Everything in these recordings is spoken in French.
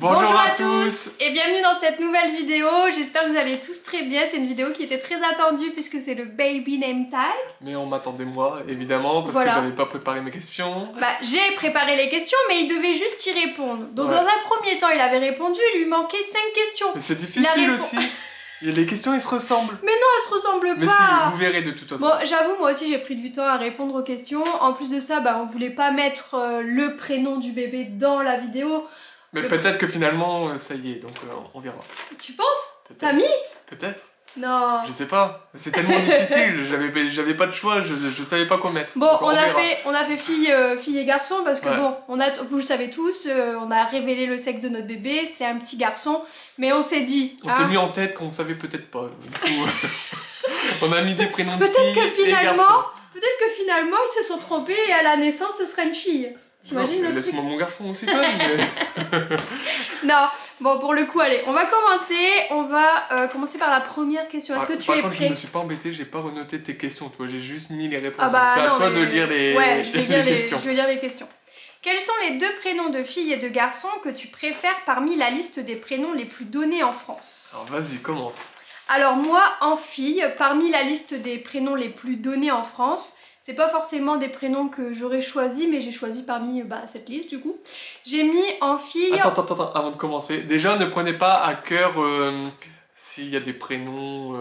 Bonjour à tous et bienvenue dans cette nouvelle vidéo. J'espère que vous allez tous très bien. C'est une vidéo qui était très attendue puisque c'est le baby name tag. Mais on m'attendait moi, évidemment, parce que j'avais pas préparé mes questions. Bah, j'ai préparé les questions, mais il devait juste y répondre. Donc dans un premier temps, il avait répondu, il lui manquait 5 questions. Mais c'est difficile aussi. Et les questions, ils se ressemblent. Mais non, elles se ressemblent pas. Mais si, vous verrez de toute façon. Bon, j'avoue, moi aussi, j'ai pris du temps à répondre aux questions. En plus de ça, bah, on voulait pas mettre le prénom du bébé dans la vidéo. Mais peut-être que finalement, ça y est, donc on verra. Tu penses? T'as mis? Peut-être. Non. Je sais pas. C'est tellement difficile. J'avais pas de choix. Je savais pas quoi mettre. Bon, on a fait fille et garçon parce que bon, vous le savez tous, on a révélé le sexe de notre bébé. C'est un petit garçon. Mais on s'est dit... On s'est mis en tête qu'on savait peut-être pas. Du coup, on a mis des prénoms de filles et garçons. Peut-être que finalement, ils se sont trompés et à la naissance, ce sera une fille. T'imagines le truc? Laisse-moi mon garçon aussi quand même. Mais... Non, bon pour le coup, allez, on va commencer. On va commencer par la première question. Est-ce que tu es prêt? Je me suis pas embêtée, j'ai pas renoté tes questions, tu vois, j'ai juste mis les réponses. Ah bah, c'est à toi de lire les, questions. Je vais lire les questions. Quels sont les deux prénoms de filles et de garçons que tu préfères parmi la liste des prénoms les plus donnés en France? Alors vas-y, commence. Alors moi, en fille, parmi la liste des prénoms les plus donnés en France, c'est pas forcément des prénoms que j'aurais choisi, mais j'ai choisi parmi cette liste du coup. J'ai mis en fille... Attends, avant de commencer. Déjà, ne prenez pas à cœur s'il y a des prénoms...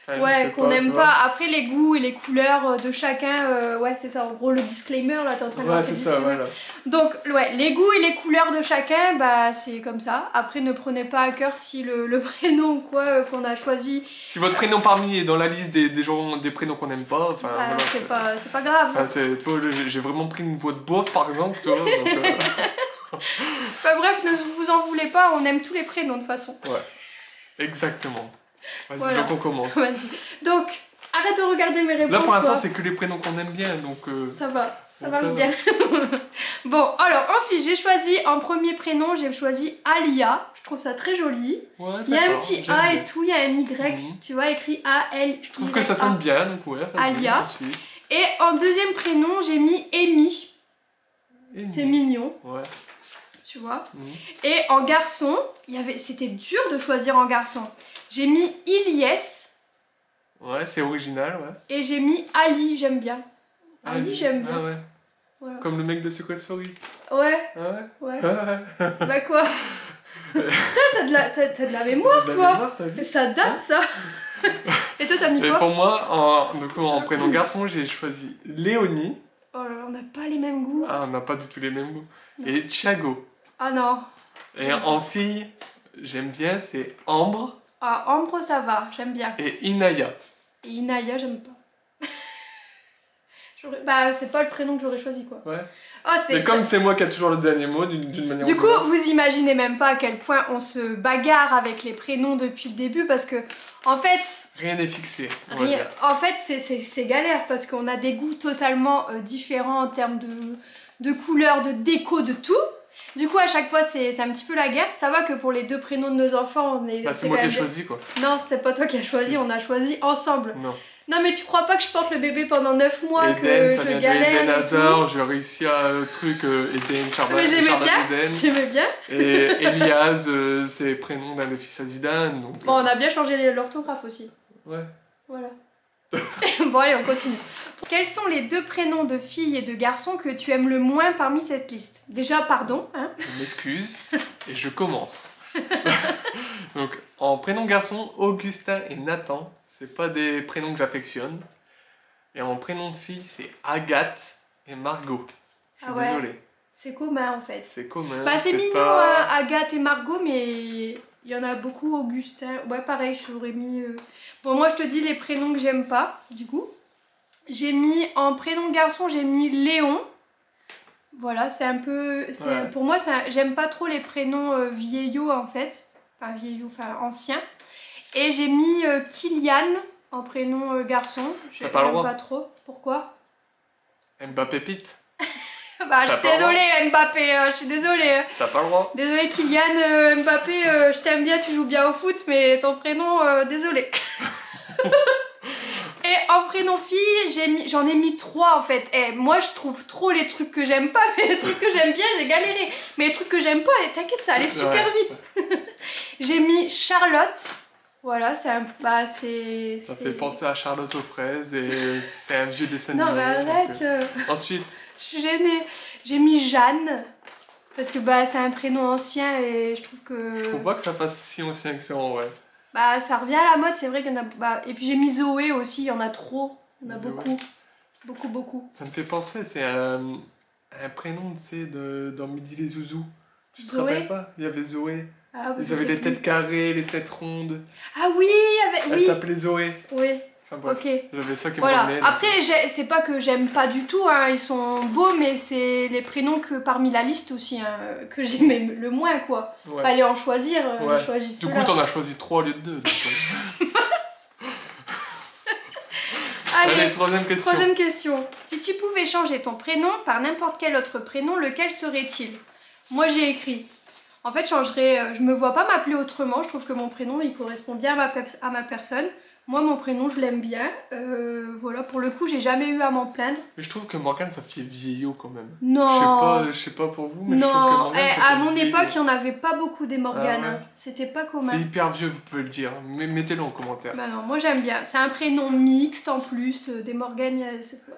ouais, qu'on n'aime pas. Après, les goûts et les couleurs de chacun, ouais, c'est ça. En gros, le disclaimer, là, t'es en train de lancer le disclaimer. Voilà. Donc, ouais, les goûts et les couleurs de chacun, bah, c'est comme ça. Après, ne prenez pas à cœur si le prénom ou quoi qu'on a choisi... Si votre prénom parmi est dans la liste des prénoms qu'on n'aime pas, enfin... Voilà, c'est pas grave. Enfin, tu vois, j'ai vraiment pris une voix de beauf, par exemple, tu vois, donc, Enfin, bref, ne vous en voulez pas, on aime tous les prénoms, de toute façon. Ouais, exactement. Vas-y, voilà. Donc on commence. Vas-y. Donc, arrête de regarder mes réponses. Là pour l'instant c'est que les prénoms qu'on aime bien, donc... Ça va bien. Bon, alors en fille, j'ai choisi en premier prénom, j'ai choisi Alia. Je trouve ça très joli. Ouais, il y a un petit A et tout, il y a un Y, tu vois, écrit A-L. Je trouve que ça sonne bien, donc ouais, Alia. Et en deuxième prénom, j'ai mis Amy. C'est mignon. Ouais. Tu vois. Et en garçon, c'était dur de choisir en garçon. J'ai mis Ilyes. Ouais, c'est original, ouais. Et j'ai mis Ali, j'aime bien. Ali, j'aime bien. Ah ouais. Voilà. Comme le mec de Secret Story. Ouais. Ah ouais. Ouais. Ah ouais. Bah quoi? T'as de la mémoire, toi. Ça date, ça. Et toi, t'as mis quoi? Et pour moi, en prénom garçon, j'ai choisi Léonie. Oh là là, on n'a pas les mêmes goûts. Ah, on n'a pas du tout les mêmes goûts. Non. Et Thiago. Ah non. Et en fille, j'aime bien, c'est Ambre. Ah, Ambre, ça va, j'aime bien. Et Inaya. Et Inaya, j'aime pas. Bah, c'est pas le prénom que j'aurais choisi, quoi. Ouais. Oh, mais comme c'est moi qui a toujours le dernier mot, d'une manière ou d'une autre. Du coup, vous imaginez même pas à quel point on se bagarre avec les prénoms depuis le début, parce que, en fait... Rien n'est fixé. En fait, c'est galère, parce qu'on a des goûts totalement différents en termes de couleurs, de déco, de tout. Du coup, à chaque fois, c'est un petit peu la guerre. Ça va que pour les deux prénoms de nos enfants, on est... Bah, c'est moi qui ai choisi, quoi. Non, c'est pas toi qui as choisi, on a choisi ensemble. Non. Non, mais tu crois pas que je porte le bébé pendant 9 mois, Eden, que ça je vient galère Eden Hazard, j'ai réussi à le truc Eden, Charlotte, mais j'aimais bien. Et Elias, c'est le prénom d'un des fils à Zidane. Donc, bon, on a bien changé l'orthographe aussi. Ouais. Voilà. Bon, allez, on continue. Quels sont les deux prénoms de filles et de garçons que tu aimes le moins parmi cette liste? Déjà, pardon. Hein. Je m'excuse et je commence. Donc, en prénom garçon, Augustin et Nathan, c'est pas des prénoms que j'affectionne. Et en prénom de fille, c'est Agathe et Margot. Je suis désolé. C'est commun en fait. C'est commun. Bah, c'est mignon, pas... Agathe et Margot, mais il y en a beaucoup, Augustin. Ouais, pareil, j'aurais mis. Bon, moi je te dis les prénoms que j'aime pas, du coup. J'ai mis en prénom garçon, j'ai mis Léon. Voilà, c'est un peu... Ouais. Pour moi, j'aime pas trop les prénoms vieillots en fait. Enfin, vieillots, enfin anciens. Et j'ai mis Kylian en prénom garçon. T'as pas le droit. Pas trop. Pourquoi? Mbappé Pete. Bah, je suis désolée Mbappé, je suis désolée. T'as pas le droit. Désolée Kylian Mbappé, je t'aime bien, tu joues bien au foot, mais ton prénom, désolé. Et en prénom fille, j'en ai mis 3 en fait. Et moi je trouve trop les trucs que j'aime pas, mais les trucs que j'aime bien j'ai galéré. Mais les trucs que j'aime pas, t'inquiète ça allait super vite. J'ai mis Charlotte. Voilà, c'est un... Bah c'est... Ça fait penser à Charlotte aux fraises et c'est un vieux dessin Non animé. mais arrête. Ensuite. Je suis gênée. J'ai mis Jeanne. Parce que bah c'est un prénom ancien et je trouve que... Je trouve pas que ça fasse si ancien que ça en vrai. Bah ça revient à la mode, c'est vrai qu'il y en a... Bah, et puis j'ai mis Zoé aussi, il y en a trop. Il y en a Zoé. beaucoup. Ça me fait penser, c'est un prénom, tu sais, dans Midi les Zouzous. Tu te Zoé. rappelles pas? Il y avait Zoé. Ah, oui, Ils avaient les têtes carrées, les têtes rondes. Ah oui, Elle s'appelait Zoé. Oui. Enfin bref, Ok. j'avais ça qui me Voilà. revenait. Après, c'est pas que j'aime pas du tout, hein. Ils sont beaux, mais c'est les prénoms que parmi la liste aussi, hein, que j'aimais le moins, quoi. Ouais. Fallait en choisir, Ouais. j'ai choisi Du ceux-là. coup, t'en as choisi 3 au lieu de 2. Allez, troisième question. Troisième question. Si tu pouvais changer ton prénom par n'importe quel autre prénom, lequel serait-il? Moi, j'ai écrit. En fait, je me vois pas m'appeler autrement. Je trouve que mon prénom, il correspond bien à ma personne. Moi, mon prénom, je l'aime bien. Voilà, pour le coup, j'ai jamais eu à m'en plaindre. Mais je trouve que Morgane, ça fait vieillot quand même. Non. Je sais pas pour vous, mais je trouve que Morgane, ça fait à mon vieillot. époque, il n'y en avait pas beaucoup des Morgane. Ah ouais. Hein. C'était pas commun. C'est hyper vieux, vous pouvez le dire. Mais mettez-le en commentaire. Bah non, moi j'aime bien. C'est un prénom mixte en plus, des Morgane,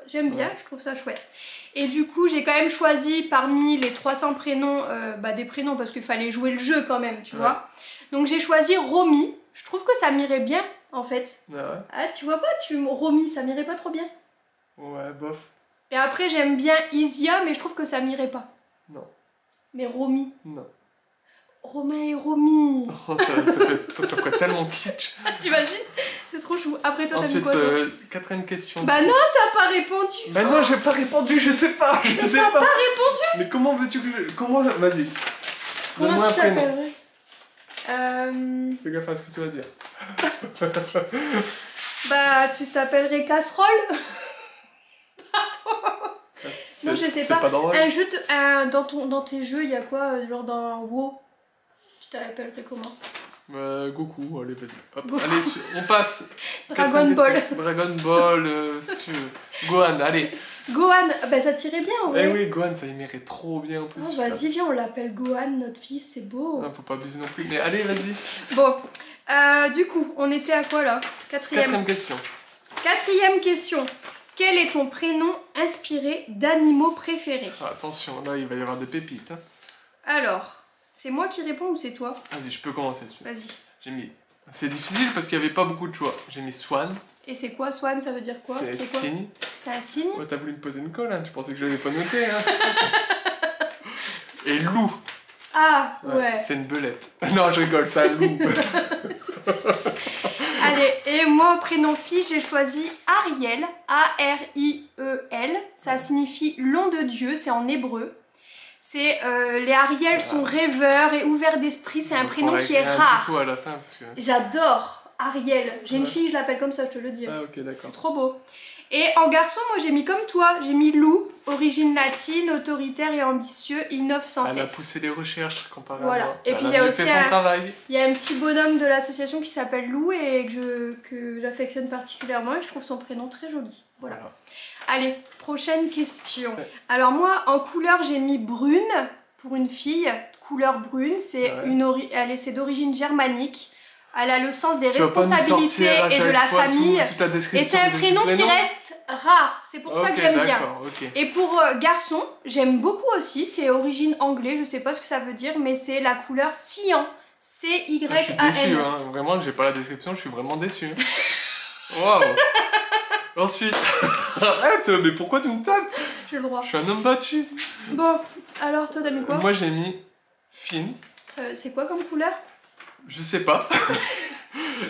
j'aime bien, je trouve ça chouette. Et du coup, j'ai quand même choisi parmi les 300 prénoms, des prénoms parce qu'il fallait jouer le jeu quand même, tu vois. Donc j'ai choisi Romy. Je trouve que ça m'irait bien en fait. Ah ouais? Ah, tu vois pas, Romy, ça m'irait pas trop bien. Ouais, bof. Et après, j'aime bien Isia, mais je trouve que ça m'irait pas. Non. Mais Romy. Non. Romain et Romy. Oh, ça ferait tellement kitsch. T'imagines? C'est trop chou. Après toi, t'as mis Ensuite, quoi toi quatrième question. Bah non, t'as pas répondu. Bah non, j'ai pas répondu, je sais pas. Je sais T'as pas. pas répondu. Mais comment veux-tu que je... Comment... Vas-y. Comment Donne-moi un tu prénom. t'appellerais Fais gaffe à ce que tu vas dire. Bah, tu t'appellerais Casserole. Non, je sais C'est pas. pas drôle. Un jeu, dans tes jeux, il y a quoi? Genre dans WoW, tu t'appellerais comment? Goku, allez, vas-y. Hop, Goku. allez, on passe. Dragon Quatrième Ball. question. Dragon Ball, si tu veux. Gohan, allez. Gohan, bah ça tirait bien en Eh vrai. oui, Gohan, ça irait trop bien en plus. Oh, vas-y, viens, on l'appelle Gohan, notre fils, c'est beau. Non, faut pas abuser non plus. Mais allez, vas-y. Bon, du coup, on était à quoi là? Quatrième question. Quatrième question. Quel est ton prénom inspiré d'animaux préférés? Ah, attention, là, il va y avoir des pépites. Hein. Alors, c'est moi qui réponds ou c'est toi? Vas-y, je peux commencer. Si tu veux. Vas-y. J'ai mis... C'est difficile parce qu'il n'y avait pas beaucoup de choix. J'ai mis Swan. Et c'est quoi, Swan? Ça veut dire quoi? C'est quoi? signe. C'est un signe? Oh, t'as voulu me poser une colle, hein. Tu pensais que je l'avais pas noté, hein. Et loup. Ah, ouais. C'est une belette. Non, je rigole, c'est un loup. Allez, et moi, prénom fille, j'ai choisi Ariel. A-R-I-E-L. Ça signifie long de Dieu, c'est en hébreu. C'est les Ariel sont rêveurs et ouverts d'esprit. C'est un prénom qui est rare. Un petit coup à la fin parce que... J'adore Ariel. J'ai une fille, je l'appelle comme ça, je te le dis. Ah, ok, d'accord. C'est trop beau. Et en garçon, moi j'ai mis comme toi, j'ai mis Lou, origine latine, autoritaire et ambitieux, innove sans Elle a cesse. poussé les recherches comparé Voilà. à moi. Et puis il y Elle a a aussi fait son travail. il y a un petit bonhomme de l'association qui s'appelle Lou et que j'affectionne particulièrement et je trouve son prénom très joli. Voilà. Allez, prochaine question. Alors moi, en couleur, j'ai mis brune pour une fille. Couleur brune, c'est c'est d'origine germanique. Elle a le sens des responsabilités et de la famille. Et c'est un prénom qui reste rare. C'est pour ça que j'aime bien. Okay. Et pour garçon, j'aime beaucoup aussi. C'est origine anglais. Je sais pas ce que ça veut dire, mais c'est la couleur cyan. C-Y-A-N. Je suis déçu, hein. Vraiment, j'ai pas la description. Je suis vraiment déçu. Waouh. Ensuite, arrête, mais pourquoi tu me tapes? J'ai le droit. Je suis un homme battu. Bon, alors toi t'as mis quoi? Moi j'ai mis fine. C'est quoi comme couleur? Je sais pas.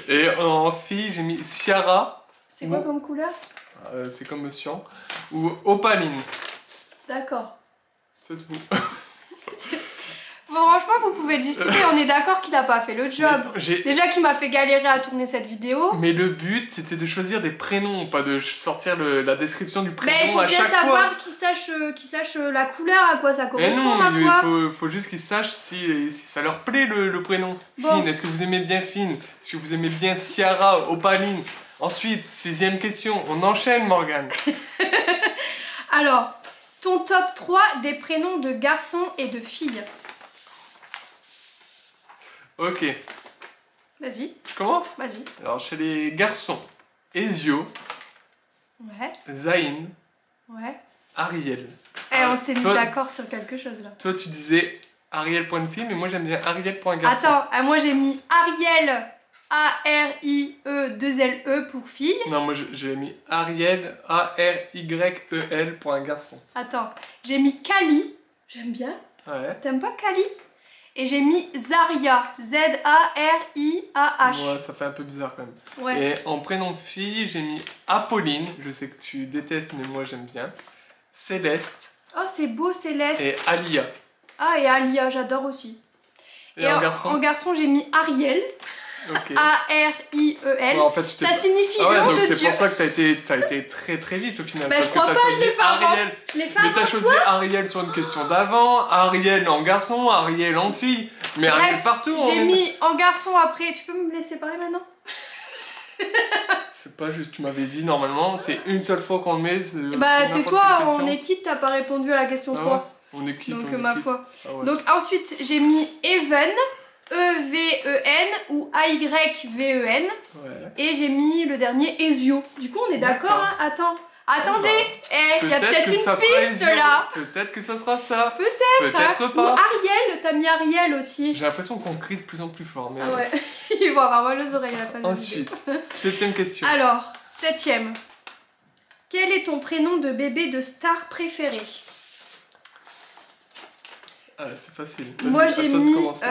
Et en fille j'ai mis Ciara. C'est quoi comme couleur? C'est comme cyan. Ou opaline. D'accord. C'est tout. Bon, franchement, vous pouvez le discuter, on est d'accord qu'il a pas fait le job. Déjà qu'il m'a fait galérer à tourner cette vidéo. Mais le but, c'était de choisir des prénoms, pas de sortir la description du prénom à chaque fois. Il faut bien savoir qu'il sache la couleur, à quoi ça correspond, non, ma foi. il faut juste qu'ils sachent si ça leur plaît le prénom. Bon. Fine, est-ce que vous aimez bien Fine? Est-ce que vous aimez bien Ciara, Opaline? Ensuite, 6e question. On enchaîne, Morgane. Alors, ton top 3 des prénoms de garçons et de filles. Ok. Vas-y. Je commence? Vas-y. Alors, chez les garçons, Ezio, Ouais. Zayn, Ouais. Ariel. Eh, on s'est mis toi- d'accord sur quelque chose là. Toi, tu disais Ariel pour une fille, mais moi, j'aime bien Ariel pour un garçon. Attends, moi j'ai mis Ariel, A-R-I-E-2-L-E pour fille. Non, moi, j'ai mis Ariel, A-R-Y-E-L pour un garçon. Attends, j'ai mis Kali, j'aime bien. Ouais. T'aimes pas Kali? Et j'ai mis Zaria, Z-A-R-I-A-H. Ouais, ça fait un peu bizarre quand même. Ouais. Et en prénom de fille, j'ai mis Apolline. Je sais que tu détestes, mais moi, j'aime bien. Céleste Oh, c'est beau, Céleste. et Alia. Ah, et Alia, j'adore aussi. Et en garçon? En garçon, j'ai mis Ariel, Ok. A-R-I-E-L. Ouais, en fait, tu t'es Ça pas- signifie Ah ouais, nom donc de c'est Dieu. pour ça que t'as été très très vite au final. Bah, parce je que crois t'as pas, choisi je l'ai fait avant. Ariel. Je l'ai fait Mais avant t'as choisi Ariel sur une question d'avant, Ariel en garçon, Ariel en fille. Mais Bref, Ariel partout. J'ai mis en garçon après. Tu peux me laisser parler maintenant? C'est pas juste, tu m'avais dit normalement, c'est une seule fois qu'on le met. Bah, tais-toi, on est quitte, t'as pas répondu à la question 3. Ouais, on est quitte. Donc, on est ma quitte. foi. Ah ouais. Donc, ensuite, j'ai mis Even, E-V-E-N ou A-Y-V-E-N. Ouais. Et j'ai mis le dernier Ezio. Du coup, on est d'accord, hein? Attends. Attendez, il y a peut-être que une ça sera piste Ezio. là. Peut-être que ça sera ça. Peut-être. Peut-être Ou pas. Ariel, t'as mis Ariel aussi. J'ai l'impression qu'on crie de plus en plus fort. Mais Ah ouais, ils vont avoir mal aux oreilles à la fin de la Ensuite, vidéo. 7e question. Alors, 7e. Quel est ton prénom de bébé de star préféré? Ah, c'est facile. Vas-y, Moi à j'ai toi de mis commencer.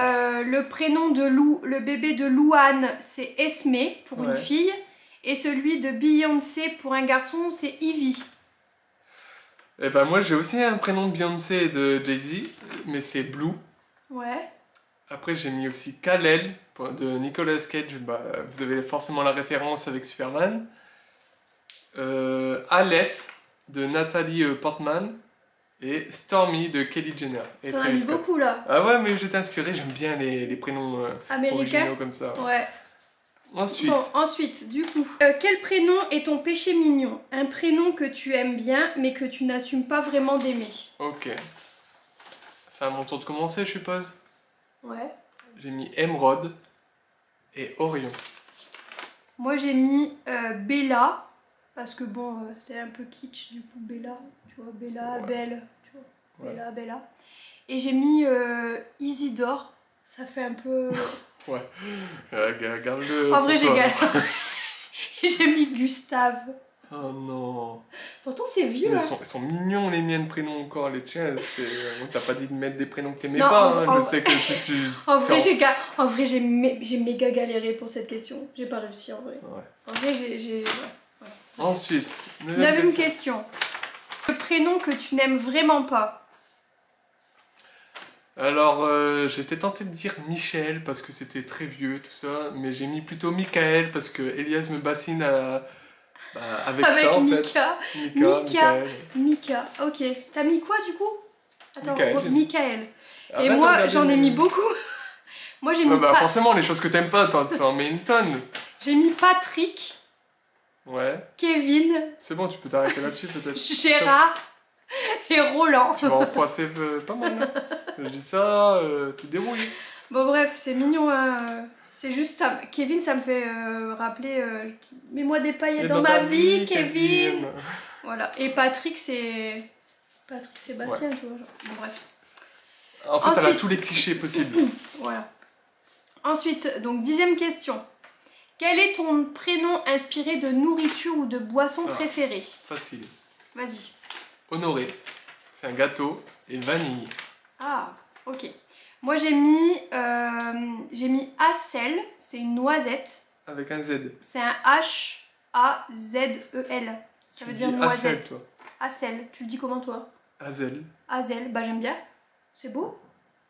le prénom de le bébé de Louane, c'est Esme pour une Ouais. fille. Et celui de Beyoncé pour un garçon, c'est Ivy. Eh ben moi j'ai aussi un prénom de Beyoncé et de Jay-Z, mais c'est Blue. Ouais. Après j'ai mis aussi Kal-El de Nicolas Cage, bah, vous avez forcément la référence avec Superman. Aleph de Nathalie Portman et Stormy de Kylie Jenner et T'en as Travis mis Scott. beaucoup là. Ah ouais, mais j'étais inspiré, j'aime bien les prénoms Américain. originaux comme ça. Ouais. Ensuite, Bon, ensuite, du coup, quel prénom est ton péché mignon? Un prénom que tu aimes bien, mais que tu n'assumes pas vraiment d'aimer. ok. C'est à mon tour de commencer, je suppose. Ouais. J'ai mis Emeraude et Orion. Moi j'ai mis Bella, parce que bon, c'est un peu kitsch du coup, Bella, tu vois, Bella, Ouais. Belle, tu vois, Ouais. Bella, Bella. Et j'ai mis Isidore, ça fait un peu... Garde-le. En vrai pour j'ai toi. gagné. J'ai mis Gustave. Oh non. Pourtant c'est vieux, Mais hein. ils sont mignons les miens de prénoms encore, les tiens. On t'a pas dit de mettre des prénoms que t'aimais Non, pas, en- je sais que tu... En vrai, t'es en vrai j'ai méga galéré pour cette question. J'ai pas réussi en vrai. Ouais. En vrai, ouais. Ensuite, 9e question. Le prénom que tu n'aimes vraiment pas. Alors, j'étais tenté de dire Michel parce que c'était très vieux, tout ça, mais j'ai mis plutôt Michael parce que Elias me bassine avec Avec ça en Mika. fait. Mika. Michael. Mika, ok. T'as mis quoi du coup? Attends, Michael, j'ai mis. Michael. Et Arrête de moi, regarder j'en ai mes- mis beaucoup. Moi, j'ai mis, Ouais, bah forcément, les choses que t'aimes pas, t'en mets une tonne. j'ai mis Patrick, Ouais, Kevin, c'est bon, tu peux t'arrêter là-dessus peut-être. Gérard et Roland. Tu vas en froisser pas mal. Hein. Je dis ça, tu te débrouilles. Bon, bref, c'est mignon. Hein. C'est juste, Kevin, ça me fait rappeler mets-moi des paillettes Et dans ma ta vie, Kevin. Voilà. Et Patrick, c'est Patrick Sébastien, tu vois. Genre. Bon, bref. En fait, elle a Ensuite- tous les clichés possibles. Voilà. Ensuite, donc 10e question. Quel est ton prénom inspiré de nourriture ou de boisson Ah. préférée? Facile. Vas-y. Honoré, c'est un gâteau, et vanille. Ah, ok. Moi j'ai mis Hassel, c'est une noisette. Avec un Z. C'est un H-A-Z-E-L. Ça veut dire Hazel, noisette. toi. Hassel, tu le dis comment toi? Hazel. Hazel, bah j'aime bien. C'est beau,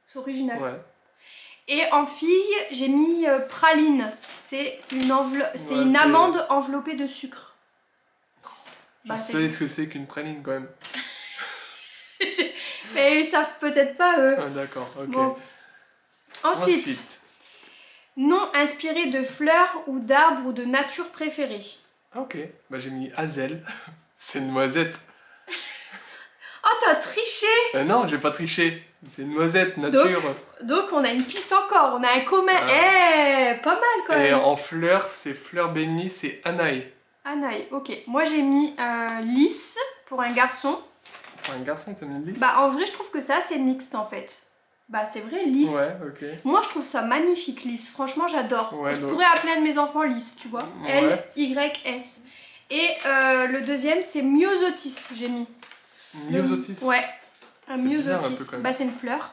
c'est original. Ouais. Et en fille, j'ai mis praline. C'est une, Ouais, une c'est- amande enveloppée de sucre. Je Bah, sais ce que c'est qu'une praline quand même. Mais ils savent peut-être pas eux. Ah, d'accord, ok. Bon. Ensuite, nom inspiré de fleurs ou d'arbres ou de nature préférée. Ah, ok. Bah, j'ai mis Hazel. C'est une noisette. Oh, t'as triché! Non, j'ai pas triché. C'est une noisette, nature. Donc on a une piste encore, on a un commun. Pas mal quand Et même. en fleurs, c'est fleur bénie, c'est Anaï. Anaï, ok. Moi j'ai mis lisse pour un garçon. Pour un garçon, t'as mis lisse? Bah en vrai je trouve que ça c'est mixte en fait. Bah c'est vrai, lisse. Ouais, ok. Moi je trouve ça magnifique, lisse. Franchement j'adore. Ouais, Je donc... pourrais appeler un de mes enfants lisse, tu vois. Ouais. L-Y-S. Et le deuxième c'est myosotis, j'ai mis. Myosotis? Ouais. Un bizarre un peu, myosotis. quand même. Bah c'est une fleur.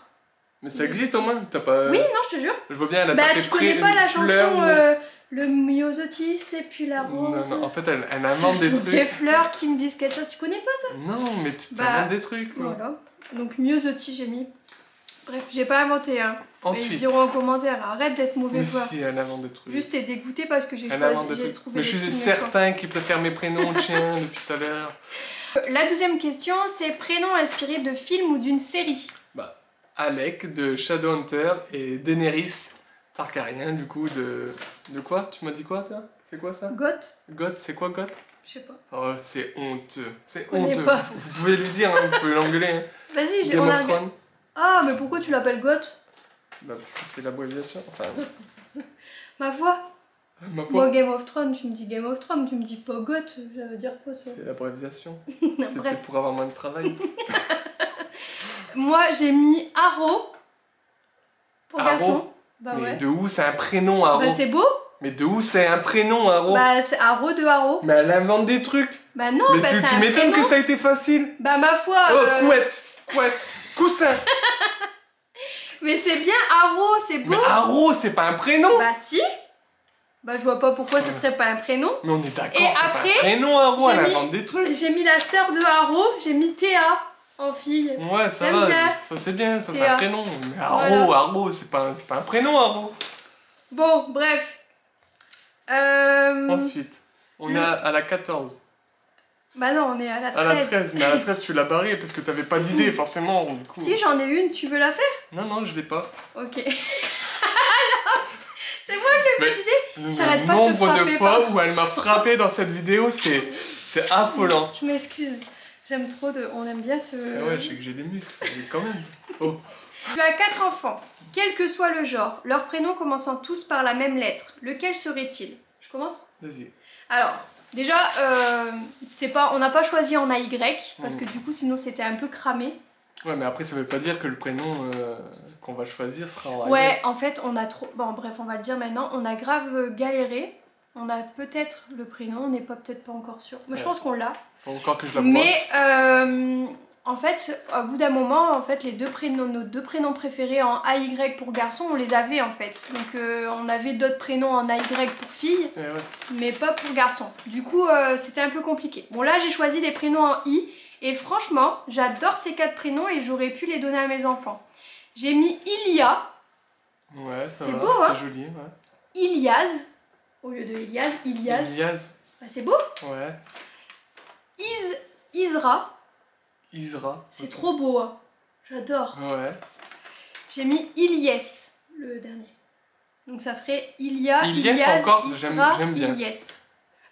Mais ça existe au moins? T'as pas... Oui, non, je te jure. Je vois bien, elle a Bah tapé tu connais pas la fleur, chanson le myosotis et puis la rose. Non, en fait, elle invente des trucs. Des fleurs qui me disent quelque chose, tu connais pas ça? Non, mais tu Bah, inventes des trucs. Quoi. Voilà. Donc myosotis j'ai mis. Bref, j'ai pas inventé hein. Ensuite. Ils diront en commentaire, arrête d'être mauvais Mais foi. si, elle invente des trucs. Juste t'es dégoûté parce que j'ai Elle invente des choisi, j'ai trucs. trouvé Mais des je suis trucs mieux que toi. certain qu'il préfère mes prénoms, tiens, depuis tout à l'heure. La deuxième question, c'est prénom inspiré de film ou d'une série. Bah, Alec de Shadowhunter et Daenerys Targaryen, du coup, de... De quoi? Tu m'as dit quoi, toi? C'est quoi ça? Goth? Goth, c'est quoi Goth? Je sais pas. Oh, c'est honteux. C'est connais honteux. pas. Vous pouvez lui dire, hein, vous pouvez l'engueuler. Hein. Vas-y, Game on a... of Thrones. Ah, mais pourquoi tu l'appelles Goth? Bah, parce que c'est l'abréviation. Enfin, Ma foi. ma foi. Moi, Game of Thrones, tu me dis Game of Thrones, tu me dis pas Goth, ça veut dire quoi ça? C'est l'abréviation. Bref. C'était pour avoir moins de travail. Moi, j'ai mis Arrow pour Arrow? garçon. Bah Mais ouais. de où c'est un prénom, Arrow? Bah c'est beau. Mais de où c'est un prénom, Arrow? Bah c'est Arrow de Arrow. Mais elle invente des trucs. Bah non, Mais bah tu c'est un m'étonnes prénom. que ça a été facile. Bah ma foi. Oh, couette, coussin. Mais c'est bien Arrow, c'est beau. Mais Arrow, c'est pas un prénom. Bah si. Bah je vois pas pourquoi ce serait pas un prénom. Mais on est d'accord, Et c'est après, pas un prénom, Arrow, j'ai elle mis- invente des trucs. J'ai mis la sœur de Arrow, j'ai mis Théa en fille. Ouais, ça J'aime va, bien. ça c'est bien, ça c'est Théa. un prénom. Mais Arrow, Voilà. Arrow, c'est pas un prénom, Arrow. Bon, bref. Ensuite, on est à la 14. Bah non, on est à la 13. À la 13, mais à la 13, tu l'as barré parce que t'avais pas d'idée, forcément. Du coup... Si, j'en ai une, tu veux la faire? Non, je l'ai pas. Ok. C'est moi qui ai Mais pas d'idée. le J'arrête pas de te nombre de frapper, fois pardon. où elle m'a frappé dans cette vidéo, c'est affolant. Je m'excuse. J'aime trop de... On aime bien ce... Eh ouais, je sais que j'ai des muscles, mais quand même. Oh. Tu as 4 enfants. Quel que soit le genre, leurs prénoms commençant tous par la même lettre, lequel serait-il? Je commence? Vas-y. Alors, déjà, c'est pas, on n'a pas choisi en AY, parce que du coup, sinon c'était un peu cramé. Ouais, mais après, ça veut pas dire que le prénom qu'on va choisir sera en Ouais, en fait, on a trop... Bon, bref, on va le dire maintenant. On a grave galéré. On a peut-être le prénom, on n'est peut-être pas encore sûr. Moi, je Ouais. pense qu'on l'a. Faut encore que je la brosse. Mais en fait, au bout d'un moment, en fait, nos deux prénoms préférés en AY pour garçon, on les avait en fait. Donc on avait d'autres prénoms en AY pour filles, Eh ouais. mais pas pour garçons. Du coup, c'était un peu compliqué. Bon, là, j'ai choisi des prénoms en I. Et franchement, j'adore ces 4 prénoms et j'aurais pu les donner à mes enfants. J'ai mis Ilia, Ouais, ça C'est va, beau, hein. c'est joli, ouais. Ilias, au lieu de Ilias, Ilias. Ilias, Bah, c'est beau. ouais. Isra, Isra. c'est trop beau. Hein. J'adore. Ouais. J'ai mis Ilyes, le dernier. Donc ça ferait Ilia, Ilyes Ilias, encore, Isra, j'aime bien. Ilyes.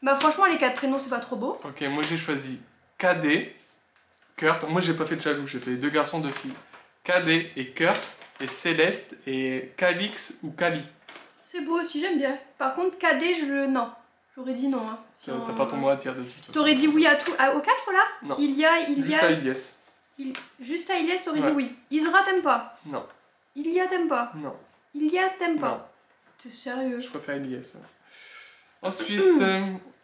Bah franchement, les 4 prénoms, c'est pas trop beau. Ok, moi j'ai choisi Cadet, Kurt. Moi j'ai pas fait de jaloux, j'ai fait 2 garçons, 2 filles. Cadet et Kurt, et Céleste et Calix ou Cali. C'est beau aussi, j'aime bien. Par contre, Cadet, non. J'aurais dit non. Hein. T'as pas ton mot à dire de toute façon. T'aurais dit oui à tout, aux 4 là? Non. Ilia, Juste à Ilias. Ilyes. Juste à Ilias, t'aurais Ouais. dit oui. Isra, t'aimes pas? Non, Ilia, t'aimes pas? non, Ilias, t'aimes non. pas? T'es sérieux? Je préfère Ilyes. Ouais. Ensuite,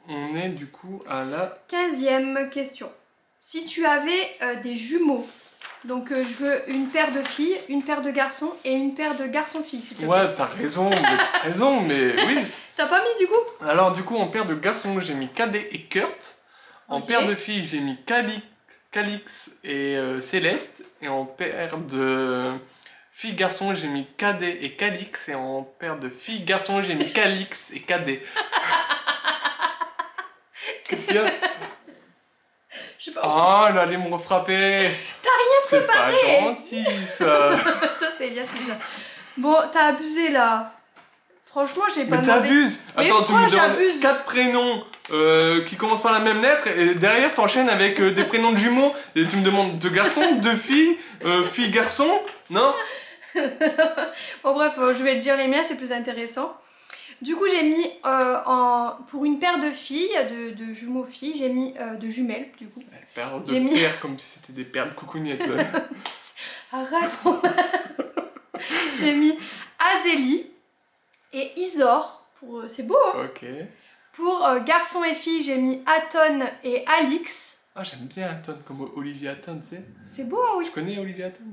on est du coup à la... 15e question. Si tu avais des jumeaux, donc je veux une paire de filles, une paire de garçons et une paire de garçons-filles, s'il te plaît. Ouais, t'as raison, mais oui. T'as pas mis du coup? Alors du coup, en paire de garçons, j'ai mis Cadet et Kurt. En Ok. paire de filles, j'ai mis Calix et Céleste. Et en paire de filles-garçons, j'ai mis Cadet et Calix. Et en paire de filles-garçons, j'ai mis Calix et Cadet. Qu'est-ce qu'il y a? Je sais pas. Oh, là, allez me refrapper. T'as rien préparé. C'est pas gentil, ça. Ça c'est bien, c'est bien. Bon, t'as abusé là. Franchement, j'ai pas Mais demandé. t'abuses. Mais Attends, tu pourquoi me donnes j'abuse? 4 prénoms qui commencent par la même lettre et derrière t'enchaînes avec des prénoms de jumeaux et tu me demandes de garçon, de fille, fille, garçon, non? Bon bref, je vais te dire les miens, c'est plus intéressant. Du coup j'ai mis pour une paire de filles, de jumeaux filles, j'ai mis de jumelles du coup. Paire de paires comme si c'était des paires de coucougnettes. Arrête. J'ai mis Azélie et Isor, c'est beau hein. Ok. Pour garçons et filles j'ai mis Aton et Alix. Ah j'aime bien Aton, comme Olivia Aton, tu sais. C'est beau hein, oui. Tu connais Olivia Aton?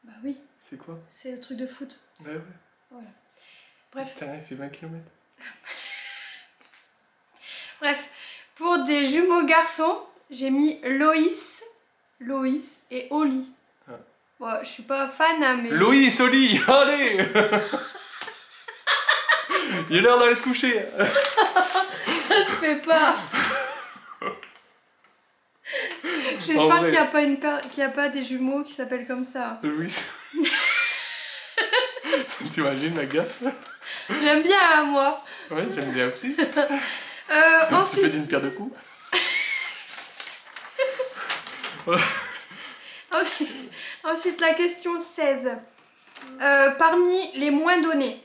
Bah oui. C'est quoi? C'est le truc de foot. Ouais ouais. Voilà. Bref. Putain, il fait 20 km. Bref, pour des jumeaux garçons, j'ai mis Loïs et Oli. Ah. Bon, je suis pas fan, hein, mais... Loïs, Oli, allez. Il est l'heure d'aller se coucher. Ça se fait pas. J'espère qu'il n'y a pas des jumeaux qui s'appellent comme ça. Loïs. T'imagines la gaffe? J'aime bien, hein, moi. Ouais, j'aime bien aussi. Ensuite... Tu fais d'une pierre deux coups. Ensuite, la question 16. Parmi les moins donnés,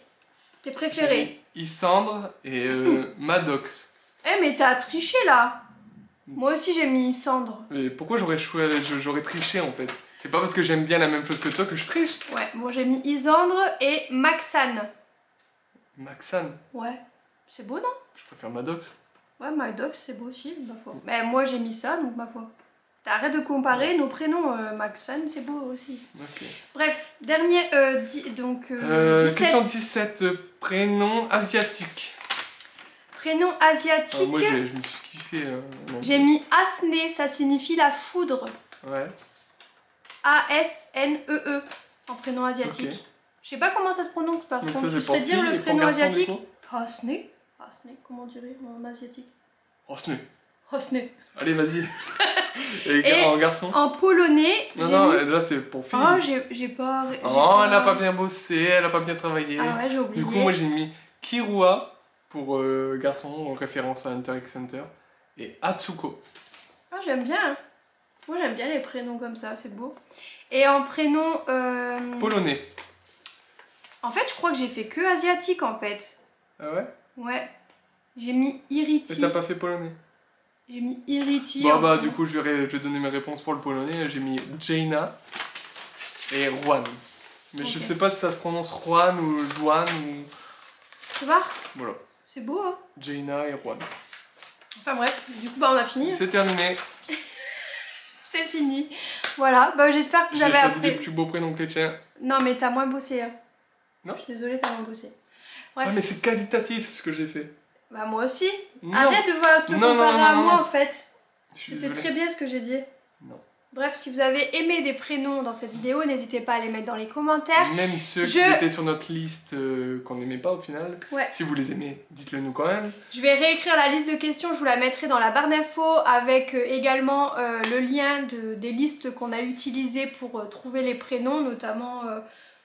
tes préférés? Isandre et Maddox. Eh, mais t'as triché, là. Moi aussi, j'ai mis Isandre. Mais pourquoi j'aurais triché, en fait? C'est pas parce que j'aime bien la même chose que toi que je triche. Ouais, moi j'ai mis Isandre et Maxane. Maxane. Ouais, c'est beau, non? Je préfère Maddox. Ouais, Maddox, c'est beau aussi, ma foi. Mais moi j'ai mis ça, donc ma foi. T'arrêtes de comparer nos prénoms. Maxane, c'est beau aussi. Ok. Bref, dernier, 17. Question 17. Prénom asiatique. Prénom asiatique. Moi, je me suis kiffé. J'ai mis Asné, ça signifie la foudre. Ouais. A-S-N-E-E, en prénom asiatique. Okay. Je sais pas comment ça se prononce, par contre. Je sais dire le prénom asiatique. Asné. Asné, comment dirait en asiatique? Asné. Asné. Allez, vas-y. Et en garçon? En polonais. Non, là c'est pour fille. Oh, j'ai pas. Oh, elle a pas bien bossé, elle a pas bien travaillé. Ah ouais, j'ai oublié. Du coup, moi j'ai mis Kirua pour garçon, en référence à Hunter x Hunter. Et Atsuko. Ah, j'aime bien. Moi j'aime bien les prénoms comme ça, c'est beau. Et en prénom... Polonais. En fait, je crois que j'ai fait que asiatique en fait. Ah ouais? Ouais. J'ai mis Iriti. Mais t'as pas fait polonais? J'ai mis Iriti. Bon bah du coup je vais donner mes réponses pour le polonais. J'ai mis Jaina et Juan. Mais je sais pas si ça se prononce Juan ou Juan ou... Tu vois? Voilà. C'est beau hein? Jaina et Juan. Enfin bref, du coup bah on a fini. C'est terminé. C'est fini. Voilà, bah j'espère que vous avez appris. J'ai choisi des plus beaux prénoms que les tiens. Non mais t'as moins bossé. Hein. Non? Je suis désolée, t'as moins bossé. Bref. Ouais mais c'est qualitatif ce que j'ai fait. Bah moi aussi. Non. Arrête de te comparer à moi en fait. C'était très bien ce que j'ai dit. Non. Bref, si vous avez aimé des prénoms dans cette vidéo, n'hésitez pas à les mettre dans les commentaires. Même ceux qui étaient sur notre liste qu'on n'aimait pas au final. Ouais. Si vous les aimez, dites-le nous quand même. Je vais réécrire la liste de questions, je vous la mettrai dans la barre d'infos avec également le lien des listes qu'on a utilisées pour trouver les prénoms, notamment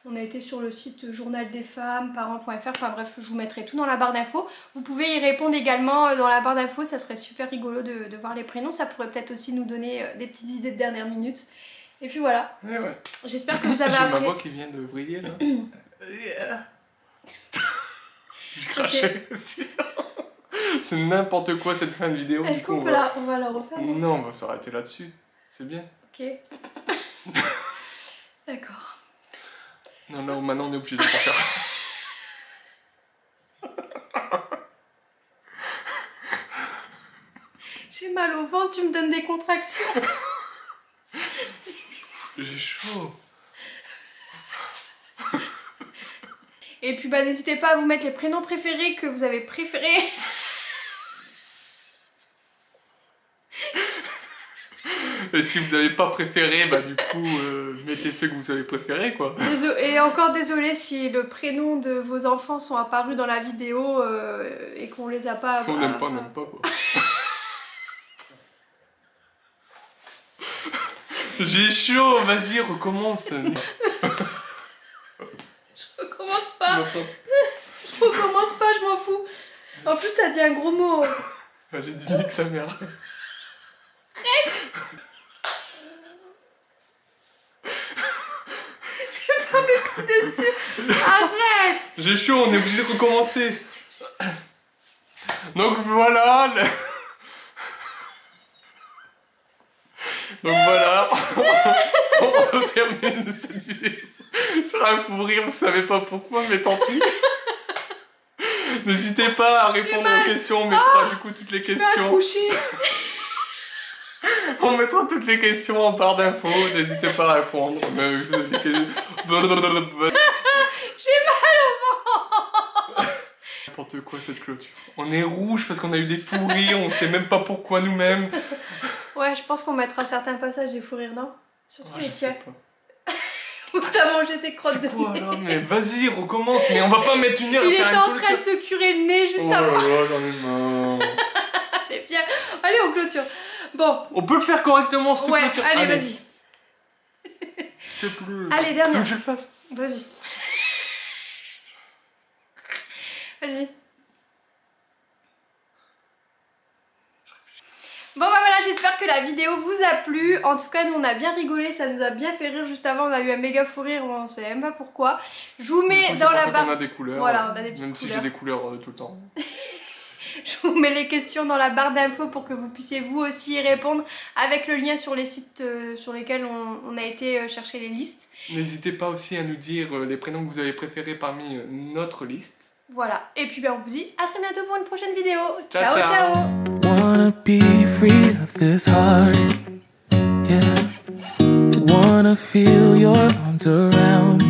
on a été sur le site Journal des Femmes, parents.fr, enfin bref, je vous mettrai tout dans la barre d'infos. Vous pouvez y répondre également dans la barre d'infos, ça serait super rigolo de voir les prénoms, ça pourrait peut-être aussi nous donner des petites idées de dernière minute. Et puis voilà. Ouais, ouais. J'espère que vous avez J'ai appris. ma voix qui vient de vriller là. J'ai craché aussi. C'est n'importe quoi cette fin de vidéo. Est-ce qu'on peut on va la refaire? Non, on va s'arrêter là-dessus. C'est bien. Ok. D'accord. Non, là maintenant on est obligé de le faire. J'ai mal au ventre, tu me donnes des contractions. J'ai chaud. Et puis bah n'hésitez pas à vous mettre les prénoms préférés que vous avez préférés. Et si vous n'avez pas préféré, bah du coup, mettez ceux que vous avez préférés quoi. Et encore désolé si le prénom de vos enfants sont apparus dans la vidéo et qu'on les a pas... Si on n'aime pas, on n'aime pas quoi. J'ai chaud, vas-y, recommence. Je recommence pas. Je recommence pas, je m'en fous. En plus t'as dit un gros mot. J'ai dit nique sa mère. Je prends mes coups dessus. Arrête. J'ai chaud, on est obligé de recommencer. Donc voilà. Donc voilà. On termine cette vidéo sur un fou rire, vous savez pas pourquoi, mais tant pis. N'hésitez pas à répondre aux questions, on mettra du coup toutes les questions. On mettra toutes les questions en barre d'infos, n'hésitez pas à répondre. J'ai mal au ventre. N'importe quoi cette clôture. On est rouge parce qu'on a eu des fous rires, on sait même pas pourquoi nous-mêmes. Ouais, je pense qu'on mettra certains passages des fous rires, non? Surtout Oh, les je sais tiens. pas. Où t'as mangé tes crottes de C'est quoi nez. là? Mais vas-y, recommence, mais on va pas mettre une heure à Il faire était un en train de se curer le nez juste Oh là avant. là, j'en ai marre. Allez, viens. Allez, on clôture. Bon. On peut le faire correctement, s'il te plaît. Ouais, allez, vas-y. S'il te plaît. Allez, dernière. Tu veux que je le fasse? Vas-y. Vas-y. Bon bah voilà, j'espère que la vidéo vous a plu. En tout cas, nous on a bien rigolé, ça nous a bien fait rire. Juste avant, on a eu un méga fou rire, on sait même pas pourquoi. Je vous mets dans la barre. On a des couleurs. Voilà, on a des petites même si couleurs. j'ai des couleurs tout le temps. Je vous mets les questions dans la barre d'infos pour que vous puissiez vous aussi y répondre avec le lien sur les sites sur lesquels on a été chercher les listes. N'hésitez pas aussi à nous dire les prénoms que vous avez préférés parmi notre liste. Voilà, et puis ben, on vous dit à très bientôt pour une prochaine vidéo. Ciao, Ciao, ciao. ciao. Wanna be free of this heart, yeah. Wanna feel your arms around